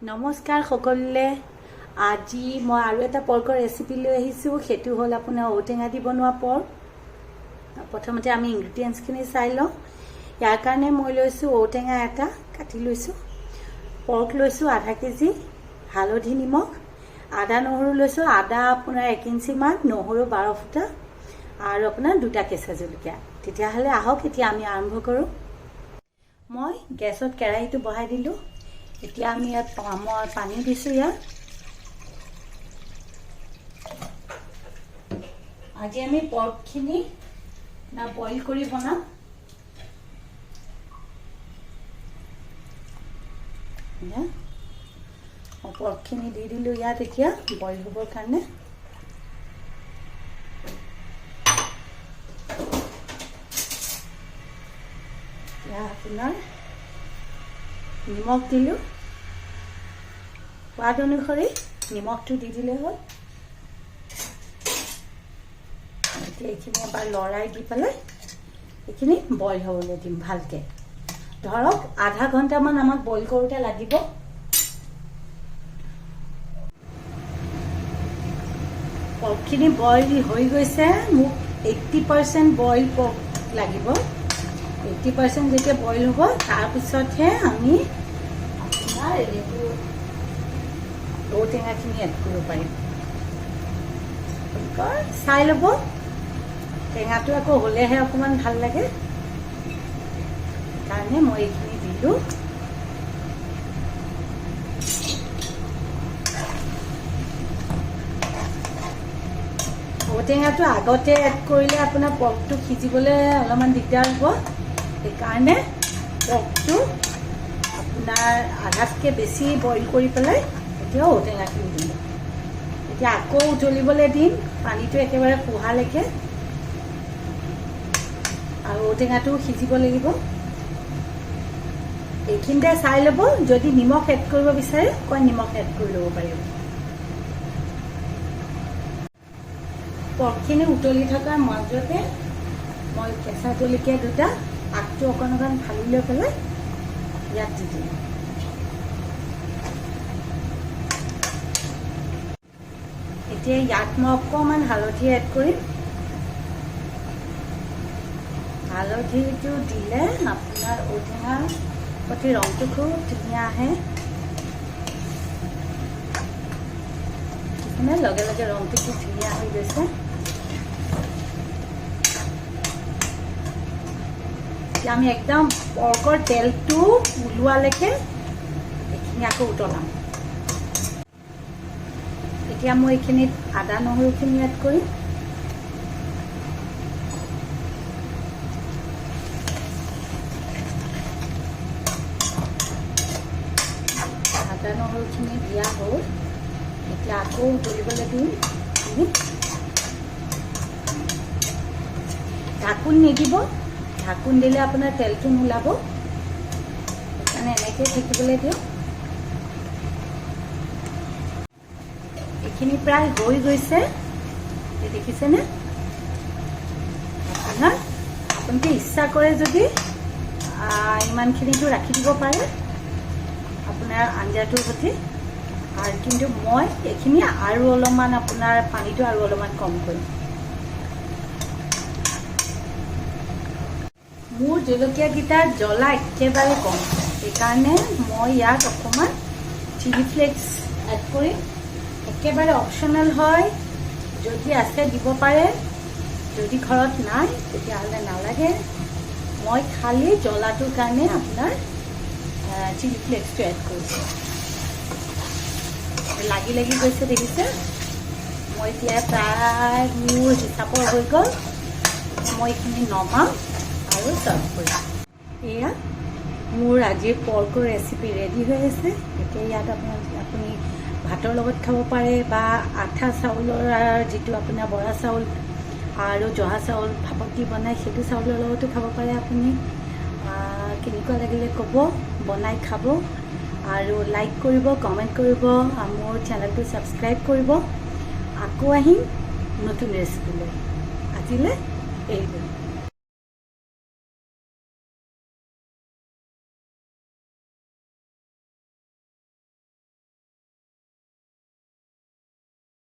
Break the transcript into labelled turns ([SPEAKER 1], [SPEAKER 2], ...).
[SPEAKER 1] নমস্কাৰ সকলোলে। আজি মই আৰু এটা পৰ্কৰ ৰেচিপি লৈ আহিছোঁ। সেইটো হ'ল আপোনাৰ ঔটেঙা দি বনোৱা পৰ্ক। প্ৰথমতে আমি ইনগ্ৰিডিয়েণ্টছখিনি চাই লওঁ। ইয়াৰ কাৰণে মই লৈছোঁ ঔটেঙা এটা কাটি লৈছোঁ, পৰ্ক লৈছোঁ আধা কেজি, হালধি নিমখ, আদা নহৰু লৈছোঁ, আদা আপোনাৰ 1 ইঞ্চিমান, নহৰু 12 ফুটা আৰু আপোনাৰ 2টা কেঁচা জলকীয়া। তেতিয়াহ'লে আহক এতিয়া আমি আৰম্ভ কৰোঁ। মই গেছত কেৰাহীটো বহাই দিলোঁ। এতিয়া আমি ইয়াত মই পানী দিছোঁ। ইয়াত আজি আমি পৰ্কখিনি বইল কৰি বনাম। মই পৰ্কখিনি দি দিলোঁ ইয়াত এতিয়া বইল হ'বৰ কাৰণে। এতিয়া আপোনাৰ নিমখ দিলোঁ, সোৱাদ অনুসৰি নিমখটো দি দিলে হ'ল। এতিয়া এইখিনি এবাৰ লৰাই দি পেলাই এইখিনি বইল হ'বলৈ দিম ভালকৈ। ধৰক আধা ঘণ্টামান আমাক বইল কৰোঁতে লাগিব। পৰ্কখিনি বইল হৈ গৈছে। মোক 80% বইল পৰ্ক লাগিব। 80% যেতিয়া বইল হ'ব তাৰপিছতহে আমি আপোনাৰ এইটো ঔটেঙাখিনি এড কৰিব পাৰিম। চাই ল'ব, টেঙাটো আকৌ হ'লেহে অকণমান ভাল লাগে। সেইকাৰণে মই এইখিনি দিলোঁ। ঔটেঙাটো আগতে এড কৰিলে আপোনাৰ পৰ্কটো সিজিবলৈ অলপমান দিগদাৰ হ'ব। সেইকাৰণে পৰ্কটো আপোনাৰ আধাতকৈ বেছি বইল কৰি পেলাই এতিয়া ঔটেঙাখিনি দিলোঁ। এতিয়া আকৌ উতলিবলৈ দিম পানীটো একেবাৰে পোহালৈকে, আৰু ঔটেঙাটো সিজিব লাগিব। এইখিনিতে চাই ল'ব, যদি নিমখ এড কৰিব বিচাৰে অকণ নিমখ এড কৰি ল'ব পাৰিব। পৰ্কখিনি উতলি থকাৰ মাজতে মই কেঁচা জলকীয়া 2টা আগটো অকণ ফালি লৈ পেলাই ইয়াত দি দিম। এতিয়া ইয়াত মই অকণমান হালধি এড কৰিম। হালধিটো দিলে আপোনাৰ ঔটেঙাৰ প্ৰতি ৰংটো খুব ধুনীয়া আহে। লগে লগে ৰংটো খুব ধুনীয়া হৈ গৈছে। এতিয়া আমি একদম পৰ্কৰ তেলটো ওলোৱালৈকে এইখিনি আকৌ উতলাম। এতিয়া মই এইখিনিত আদা নহৰুখিনি এড কৰিম। আদা নহৰুখিনি দিয়া হ'ল। এতিয়া আকৌ উতলিবলৈ দিম। ঢাকোন নিদিব, ঢাকোন দিলে আপোনাৰ তেলটো নোলাব। সেইকাৰণে এনেকৈ থাকিবলৈ দিওঁ। এইখিনি প্ৰায় হৈ গৈছে, দেখিছেনে? আপোনালোকে ইচ্ছা কৰে যদি ইমানখিনিটো ৰাখি দিব পাৰে আপোনাৰ আঞ্জাটোৰ প্ৰতি। আৰু কিন্তু মই এইখিনি আৰু অলপমান আপোনাৰ পানীটো আৰু অলপমান কম কৰিম। মোৰ জলকীয়াকেইটাৰ জ্বলা একেবাৰে কম, সেইকাৰণে মই ইয়াত অকণমান চিলি ফ্লেক্স এড কৰিম। একেবাৰে অপশ্যনেল হয়, যদি আছে দিব পাৰে, যদি ঘৰত নাই তেতিয়াহ'লে নালাগে। মই খালি জ্বলাটোৰ কাৰণে আপোনাৰ চিলি ফ্লেক্সটো এড কৰিছোঁ। লাগি লাগি গৈছে দেখিছে। মই এতিয়া প্ৰায় মোৰ হিচাপৰ হৈ গ'ল। মই এইখিনি নমাম আৰু চাৰ্ভ কৰিম। এয়া মোৰ আজিৰ পৰ্কৰ ৰেচিপি ৰেডি হৈ আছে। এতিয়া ইয়াত আপুনি ভাতৰ লগত খাব পাৰে, বা আঠা চাউলৰ যিটো আপোনাৰ বৰা চাউল আৰু জহা চাউল ভাপত দি বনাই সেইটো চাউলৰ লগতো খাব পাৰে। আপুনি কেনেকুৱা লাগিলে ক'ব, বনাই খাব, আৰু লাইক কৰিব, কমেণ্ট কৰিব, মোৰ চেনেলটো ছাবস্ক্ৰাইব কৰিব। আকৌ আহিম নতুন ৰেচিপি লৈ। আজিলৈ এৰিলোঁ।